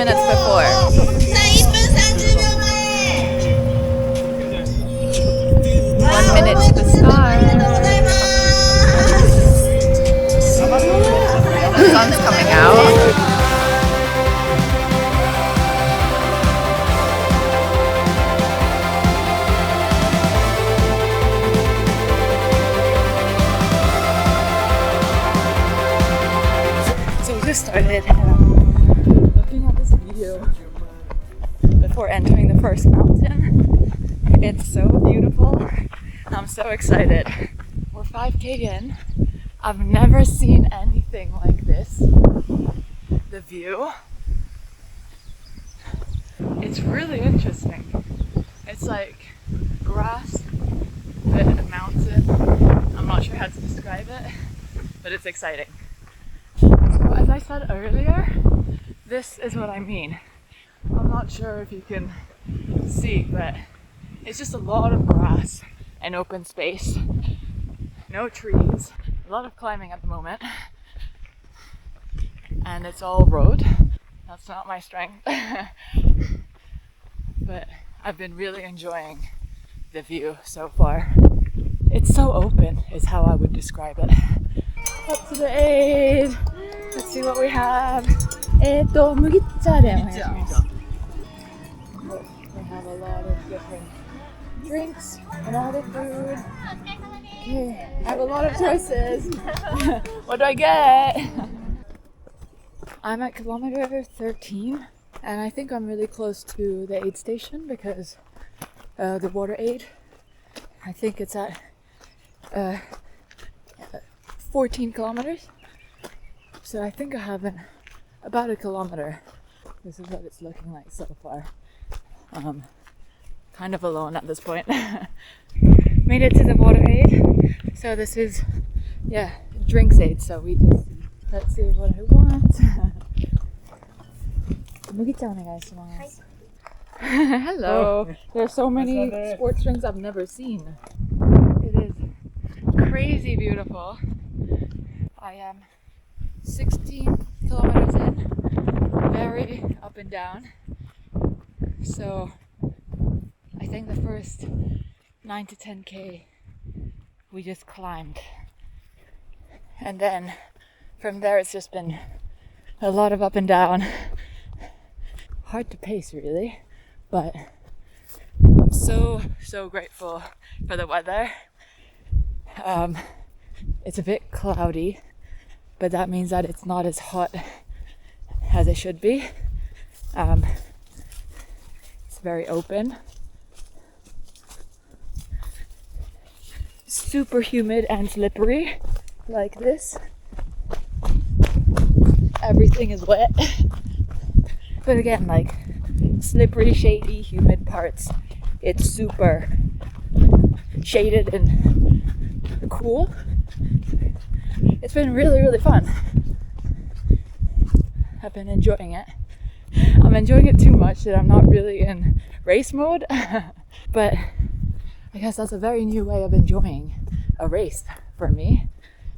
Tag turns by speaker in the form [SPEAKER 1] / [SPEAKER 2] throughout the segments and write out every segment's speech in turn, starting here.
[SPEAKER 1] minutes before. 1 minute to the start. The sun's coming out. So we just started looking at this view before entering the first mountain. It's so beautiful. I'm so excited. We're 5K in. I've never seen anything like this. The view. It's really interesting. It's like grass, but a mountain. I'm not sure how to describe it, but it's exciting. So as I said earlier, this is what I mean. I'm not sure if you can see, but it's just a lot of grass and open space. No trees. A lot of climbing at the moment. And it's all road. That's not my strength. But I've been really enjoying the view so far. It's so open is how I would describe it. Up to the aid. Let's see what we have. Mugichaでお願いします。We have a lot of different drinks, a lot of food. Okay, I have a lot of choices. What do I get? I'm at kilometer 13 and I think I'm really close to the aid station because the water aid, I think it's at 14 kilometers. So I think I have about a kilometer. This is what it's looking like so far. Kind of alone at this point. Made it to the water aid. So this is, drinks aid. So we just, let's see what I want. Hello. There's so many sports drinks I've never seen. It is crazy beautiful. I am 16 kilometers in, very up and down. So I think the first 9 to 10K we just climbed. And then from there it's just been a lot of up and down. Hard to pace really, but I'm so grateful for the weather. It's a bit cloudy, but that means that it's not as hot as it should be. It's very open. Super humid and slippery, like this. Everything is wet. But again, like slippery, shady, humid parts, it's super shaded and cool. It's been really fun. I've been enjoying it. I'm enjoying it too much that I'm not really in race mode. But I guess that's a very new way of enjoying a race for me.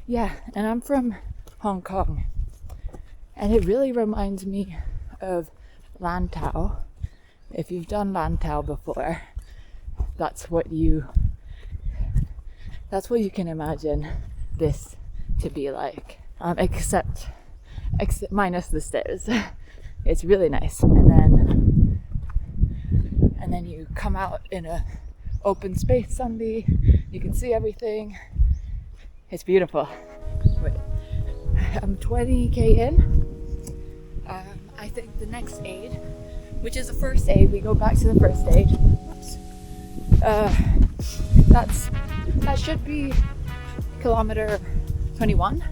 [SPEAKER 1] Yeah, and I'm from Hong Kong. And it really reminds me of Lantau. If you've done Lantau before, that's what you can imagine this to be like. Except minus the stairs. It's really nice. And then you come out in a open space suddenly. You can see everything. It's beautiful. Wait, I'm 20k in. I think the next aid, which is the first aid, we go back to the first aid. Oops. That should be kilometer 21.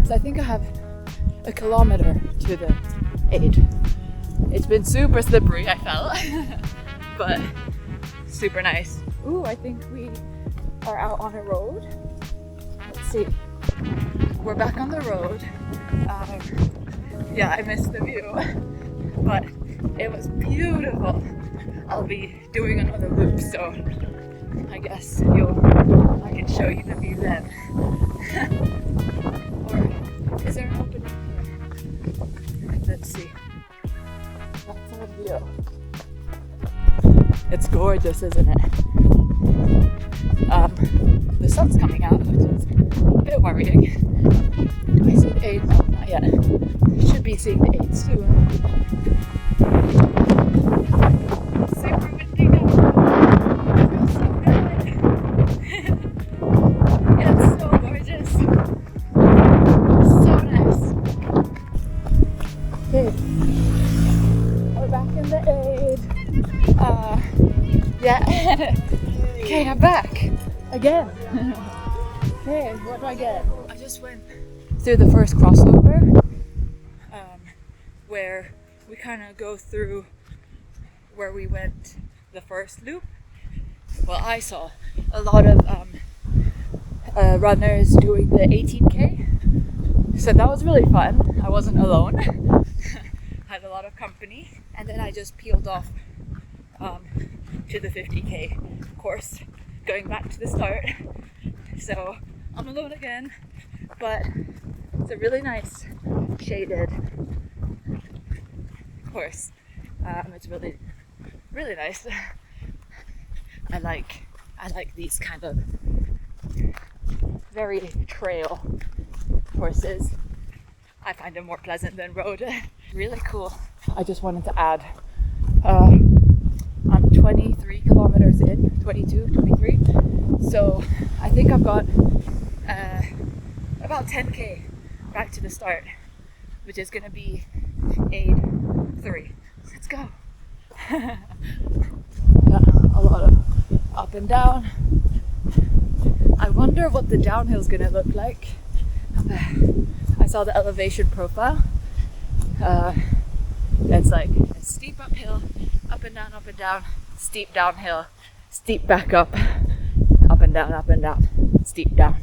[SPEAKER 1] So I think I have a kilometer to the aid. It's been super slippery, I felt, but super nice. Ooh, I think we are out on a road. Let's see. We're back on the road. Yeah, I missed the view, but it was beautiful. I'll be doing another loop, so I guess I can show you the view then. Or is there an opening here? Let's see. So it's gorgeous, isn't it? The sun's coming out, which is a bit worrying. Do I see the 8? No, not yet. Should be seeing the 8 soon. Super windy now. Feels so good. It's so gorgeous. So nice. Okay. We're back in the 8. Yeah. Okay, I'm back. Again. Hey, what do I get? I just went through the first crossover, where we kind of go through where we went the first loop. Well, I saw a lot of runners doing the 18K, so that was really fun. I wasn't alone. Had a lot of company, and then I just peeled off to the 50K course, going back to the start. So I'm alone again, but it's a really nice shaded course. It's really, really nice. I like these kind of very trail courses. I find them more pleasant than road. Really cool. I just wanted to add, I'm 23 kilometers in, 22, 23. So I think I've got about 10K back to the start, which is gonna be 8-3. Let's go. Yeah, a lot of up and down. I wonder what the downhill's gonna look like. I saw the elevation profile. It's like a steep uphill, up and down, steep downhill, steep back up and down, steep down.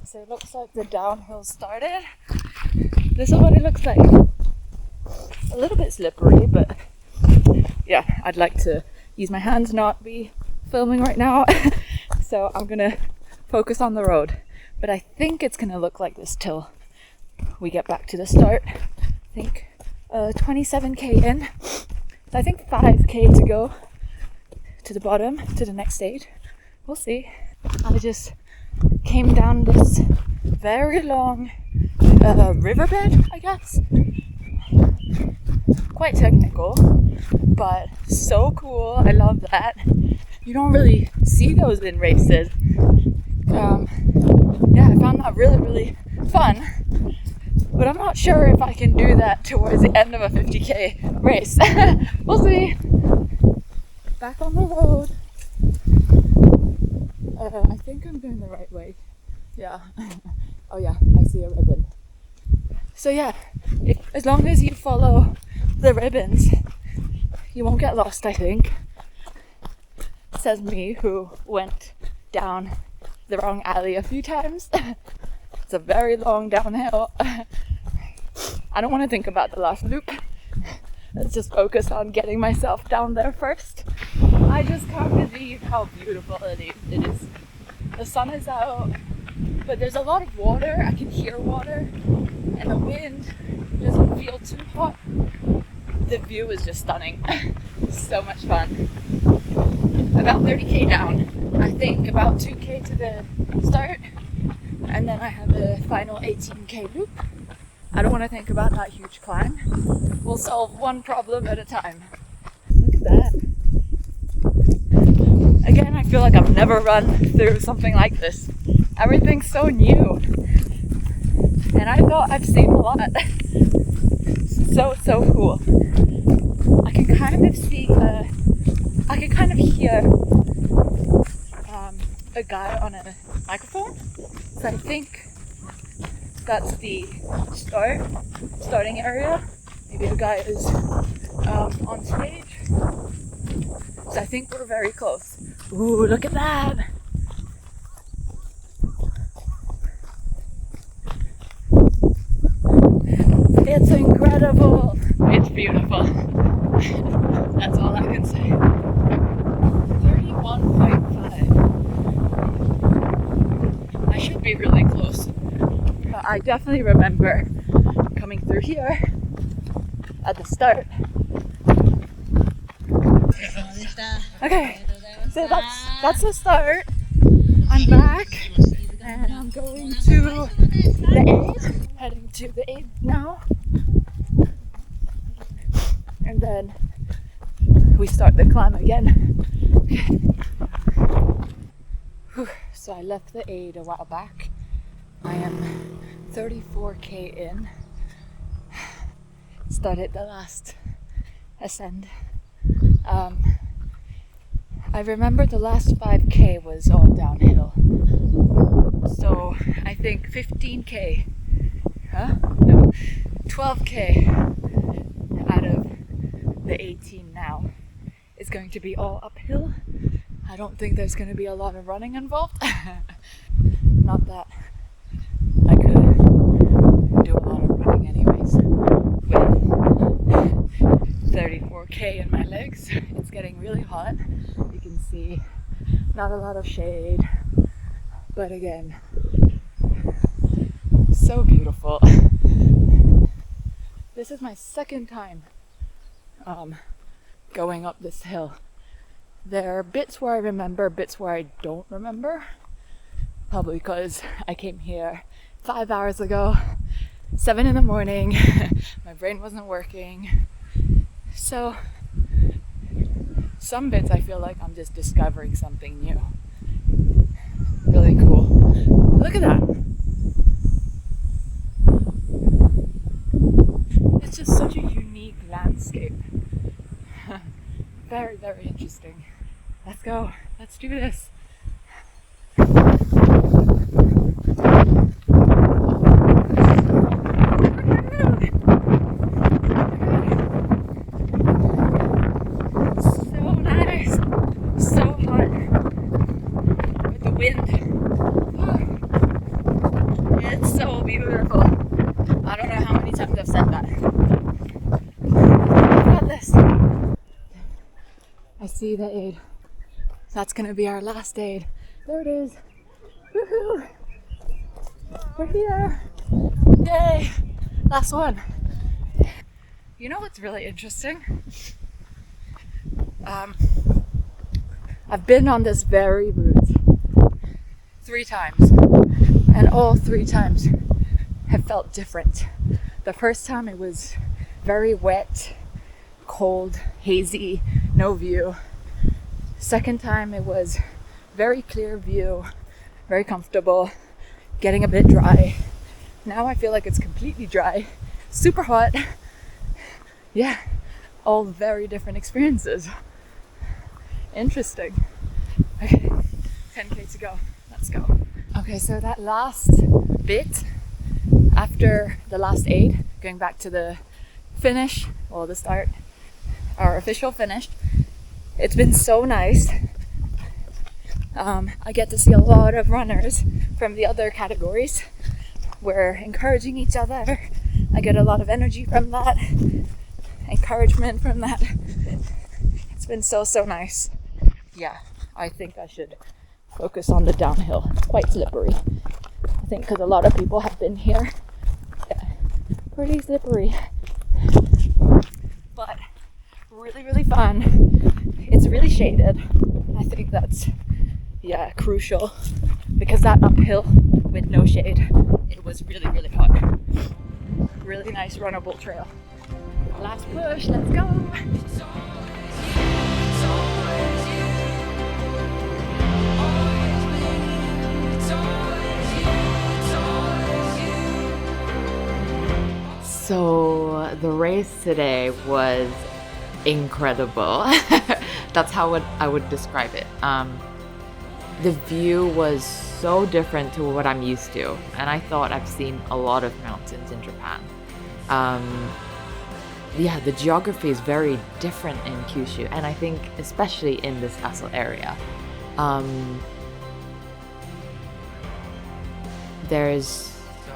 [SPEAKER 1] So it looks like the downhill started. This is what it looks like. A little bit slippery, but yeah, I'd like to use my hands, not be filming right now. So I'm gonna focus on the road. But I think it's gonna look like this till we get back to the start. I think 27K in. So I think 5K to go to the bottom, to the next stage. We'll see. I just came down this very long riverbed, I guess. Quite technical, but so cool. I love that. You don't really see those in races. Yeah, I found that really, really fun. But I'm not sure if I can do that towards the end of a 50K race. We'll see. Back on the road. I think I'm going the right way. Yeah. Oh yeah, I see a ribbon. So yeah, as long as you follow the ribbons, you won't get lost, I think. Says me, who went down the wrong alley a few times. It's a very long downhill. I don't want to think about the last loop. Let's just focus on getting myself down there first. I just can't believe how beautiful it is. The sun is out, but there's a lot of water. I can hear water, and the wind doesn't feel too hot. The view is just stunning. So much fun. About 30K down. I think about 2K to the start, and then I have a final 18K loop. I don't want to think about that huge climb. We'll solve one problem at a time. Look at that. Again, I feel like I've never run through something like this. Everything's so new. And I thought I've seen a lot. So cool. I can kind of see, I can kind of hear a guy on a microphone. So I think that's the starting area. Maybe a guy is on stage. So I think we're very close. Ooh, look at that! It's incredible! It's beautiful. That's all I can say. 31.5. I should be really close. But I definitely remember coming through here at the start Okay, so that's the start. I'm back and I'm going to the aid, heading to the aid now. And then we start the climb again. Whew. So I left the aid a while back. I am 34k in. Started the last ascent. I remember the last 5k was all downhill. So I think 15k, no, 12k out of the 18 now is going to be all uphill. I don't think there's going to be a lot of running involved. Not that I could do a lot of running anyways with 34k in my legs. It's getting really hot. You can see not a lot of shade, but again, so beautiful. This is my second time going up this hill. There are bits where I remember, bits where I don't remember. Probably because I came here 5 hours ago, 7 in the morning. My brain wasn't working. So some bits I feel like I'm just discovering something new. Really cool. Look at that. It's just such a unique landscape. Very, very interesting. Let's go. Let's do this. So nice. So hot. With the wind. It's so beautiful. I don't know how many times I've said that. Look at this. I see the aid. That's gonna be our last aid. There it is. Woohoo! We're here. Yay! Last one. You know what's really interesting? I've been on this very route 3 times, and all 3 times have felt different. The first time it was very wet, cold, hazy, no view. Second time it was very clear view, very comfortable, getting a bit dry. Now I feel like it's completely dry, super hot. Yeah, all very different experiences. Interesting. Okay, 10k to go. Let's go. Okay, so that last bit after the last aid, going back to the finish, or the start, our official finish. It's been so nice. I get to see a lot of runners from the other categories. We're encouraging each other. I get a lot of energy from that, encouragement from that. It's been so nice. Yeah, I think I should focus on the downhill. It's quite slippery. I think because a lot of people have been here. Yeah, pretty slippery. But really, really fun. It's really shaded. I think that's, yeah, crucial, because that uphill with no shade, it was really, really hot. Really nice runnable trail. Last push, let's go.
[SPEAKER 2] So the race today was incredible. That's how I would describe it. The view was so different to what I'm used to, and I thought I've seen a lot of mountains in Japan. Yeah, the geography is very different in Kyushu, and I think especially in this Aso area.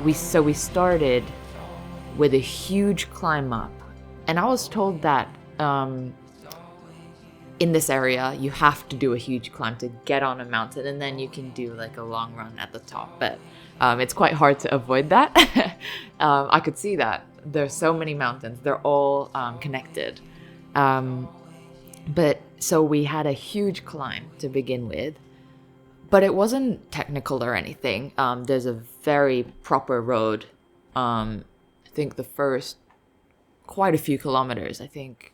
[SPEAKER 2] We started with a huge climb up, and I was told that in this area you have to do a huge climb to get on a mountain, and then you can do like a long run at the top, but it's quite hard to avoid that. I could see that there's so many mountains, they're all connected, But so we had a huge climb to begin with, but it wasn't technical or anything. There's a very proper road. I think the first quite a few kilometers, I think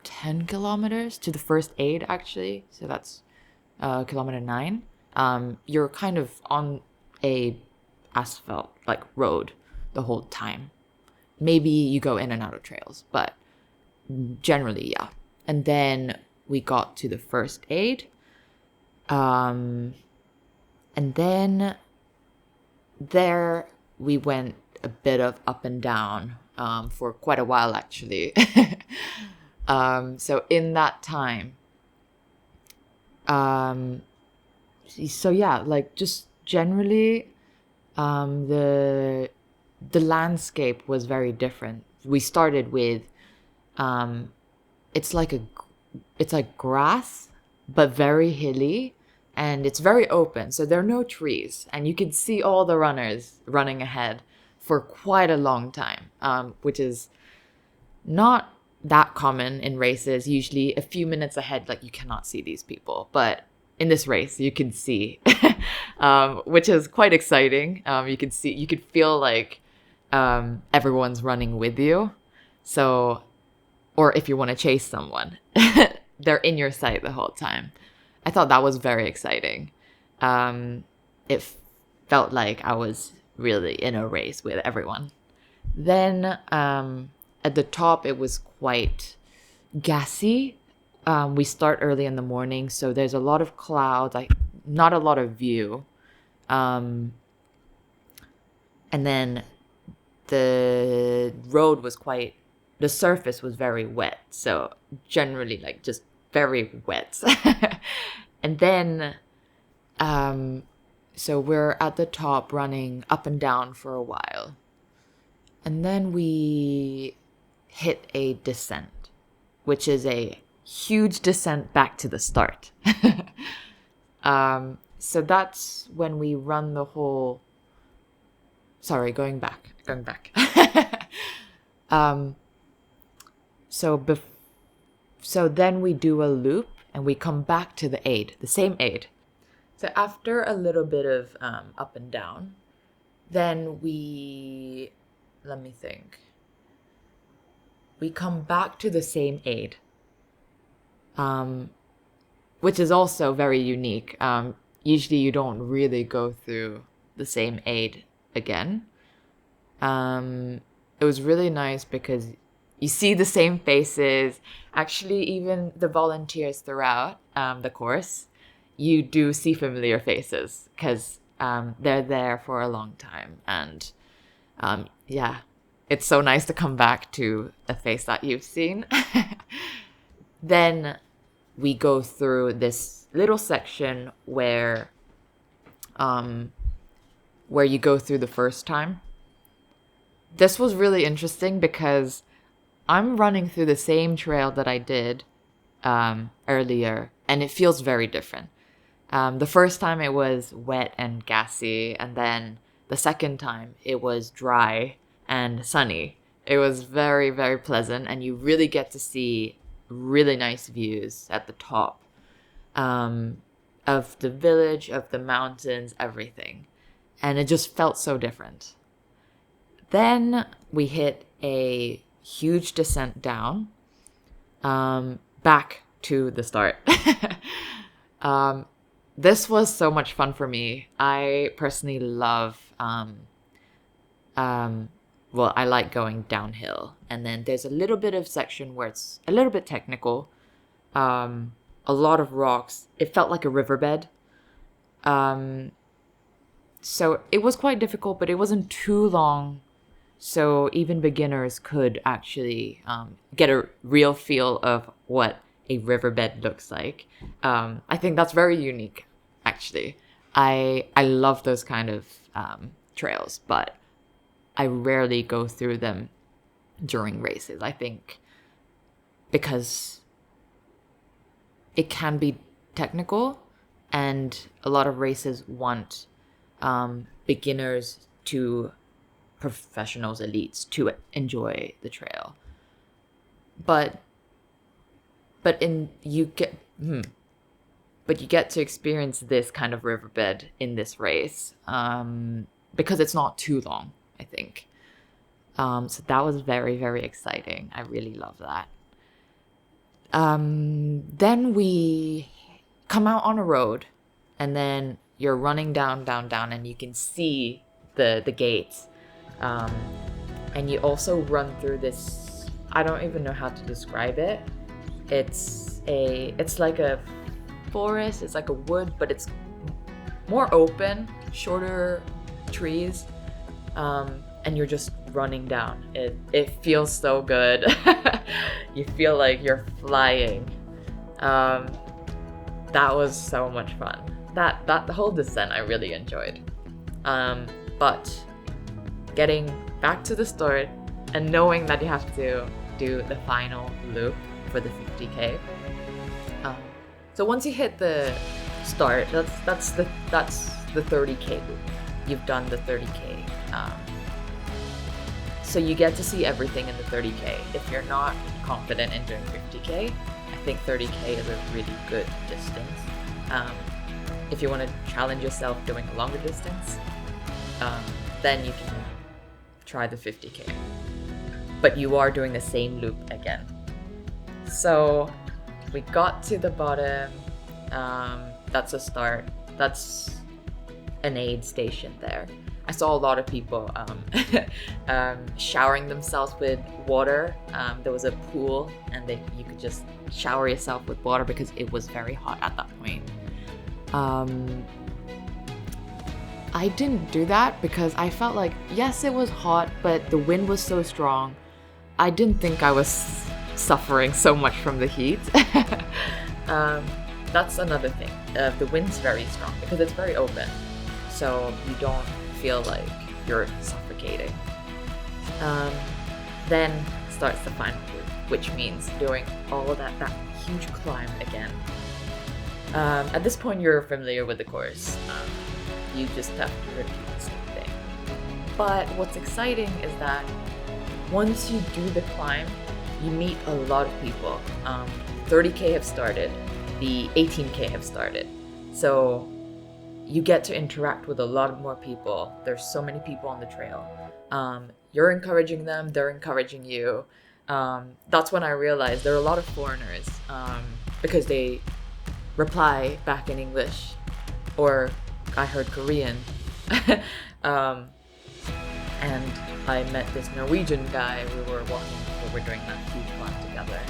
[SPEAKER 2] 10 kilometers to the first aid actually. So that's kilometer 9. You're kind of on a asphalt like road the whole time. Maybe you go in and out of trails, but generally, yeah. And then we got to the first aid. And then there we went a bit of up and down for quite a while, actually. So in that time, so yeah, like just generally, the landscape was very different. We started with, it's like grass, but very hilly, and it's very open. So there are no trees, and you can see all the runners running ahead for quite a long time, which is not that common in races. Usually a few minutes ahead, like you cannot see these people, but in this race you can see, which is quite exciting. You could feel like everyone's running with you. So, or if you want to chase someone, they're in your sight the whole time. I thought that was very exciting. It felt like I was really in a race with everyone. Then at the top, it was quite gassy. We start early in the morning, so there's a lot of clouds, like not a lot of view. And then the road was the surface was very wet. So generally like just very wet. And then, so we're at the top running up and down for a while. And then we hit a descent, which is a huge descent back to the start. So that's when we run the whole, sorry, going back. So then we do a loop and we come back to the same aid. So after a little bit of up and down, then let me think. We come back to the same aid, which is also very unique. Usually you don't really go through the same aid again. It was really nice because you see the same faces. Actually, even the volunteers throughout the course, you do see familiar faces because they're there for a long time. And yeah, it's so nice to come back to a face that you've seen. Then we go through this little section where you go through the first time. This was really interesting because I'm running through the same trail that I did earlier, and it feels very different. The first time it was wet and gassy, and then the second time it was dry and sunny. It was very, very pleasant, and you really get to see really nice views at the top of the village, of the mountains, everything. And it just felt so different. Then we hit a huge descent down, back to the start. This was so much fun for me. I personally love, I like going downhill. And then there's a little bit of section where it's a little bit technical. A lot of rocks. It felt like a riverbed. So it was quite difficult, but it wasn't too long. So even beginners could actually get a real feel of what a riverbed looks like. I think that's very unique, actually. I love those kind of trails, but I rarely go through them during races, I think, because it can be technical, and a lot of races want beginners to professionals, elites to enjoy the trail. But but you get to experience this kind of riverbed in this race, because it's not too long, I think. So that was very, very exciting. I really love that. Then we come out on a road, and then you're running down, and you can see the gates. And you also run through this, I don't even know how to describe it. It's like a forest, it's like a wood, but it's more open, shorter trees, and you're just running down. It feels so good. You feel like you're flying. That was so much fun. That the whole descent I really enjoyed. But getting back to the start and knowing that you have to do the final loop for the 50K. So once you hit the start, that's the 30K loop. You've done the 30K. So you get to see everything in the 30K. If you're not confident in doing 50K, I think 30K is a really good distance. If you want to challenge yourself doing a longer distance, then you can try the 50K. But you are doing the same loop again. So we got to the bottom. That's a start. That's an aid station there. I saw a lot of people showering themselves with water. There was a pool, and you could just shower yourself with water because it was very hot at that point. I didn't do that because I felt like, yes, it was hot, but the wind was so strong. I didn't think I was suffering so much from the heat. That's another thing. The wind's very strong because it's very open, so you don't feel like you're suffocating. Then starts the final loop, which means doing all of that huge climb again. At this point, you're familiar with the course. You just have to repeat the same thing. But what's exciting is that once you do the climb, you meet a lot of people. 30K have started, the 18K have started. So you get to interact with a lot more people. There's so many people on the trail. You're encouraging them, they're encouraging you. That's when I realized there are a lot of foreigners because they reply back in English, or I heard Korean. And I met this Norwegian guy. We were doing that huge climb together.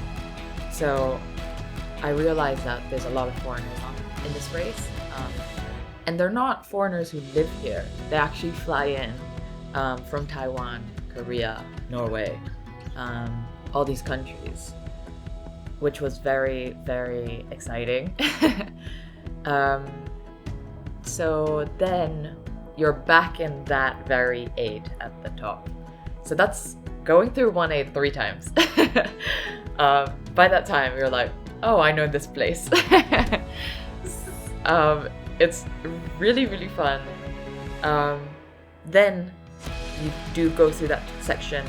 [SPEAKER 2] So I realized that there's a lot of foreigners in this race. And they're not foreigners who live here. They actually fly in from Taiwan, Korea, Norway, all these countries, which was very, very exciting. So then you're back in that very aid at the top. So that's going through one aid 3 times. By that time, you're like, oh, I know this place. It's really, really fun. Then you do go through that section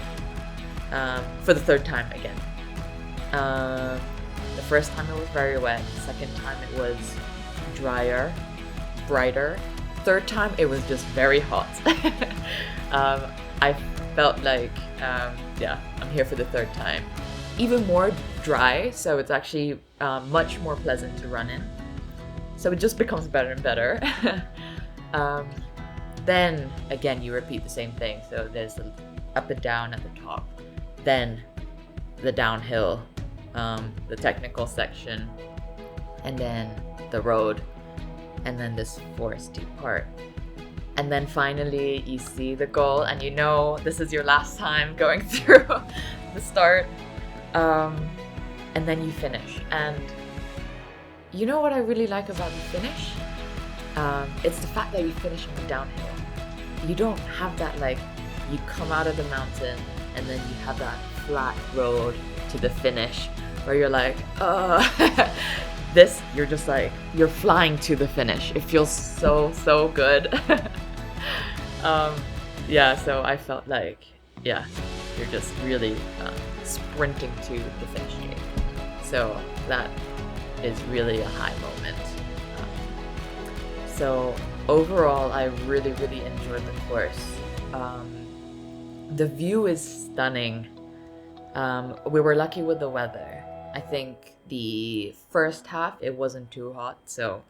[SPEAKER 2] for the 3rd time again. The first time it was very wet. The second time it was drier, brighter. 3rd time it was just very hot. I felt like, I'm here for the 3rd time. Even more dry, so it's actually much more pleasant to run in. So it just becomes better and better. Then again, you repeat the same thing. So there's the up and down at the top, then the downhill, the technical section, and then the road, and then this foresty part. And then finally you see the goal, and you know this is your last time going through the start. And then you finish. And you know what I really like about the finish? It's the fact that you finish on the downhill. You don't have that, like, you come out of the mountain and then you have that flat road to the finish where you're like, this, you're just like, you're flying to the finish. It feels so good. So I felt like, you're just really sprinting to the finish gate. So that is really a high moment. So overall, I really enjoyed the course. The view is stunning. We were lucky with the weather. I think the first half, it wasn't too hot, so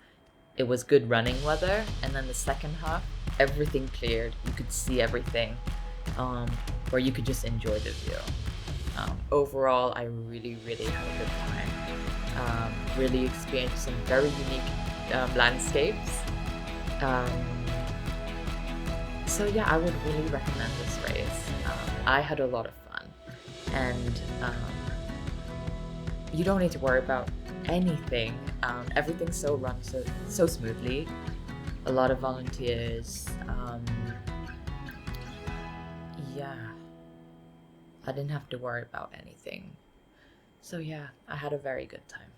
[SPEAKER 2] it was good running weather. And then the second half, everything cleared. You could see everything, or you could just enjoy the view. Overall, I really had a good time. Really experienced some very unique landscapes. So yeah, I would really recommend this race. I had a lot of fun, and you don't need to worry about anything. Everything's runs so smoothly. A lot of volunteers. Yeah, I didn't have to worry about anything. So yeah, I had a very good time.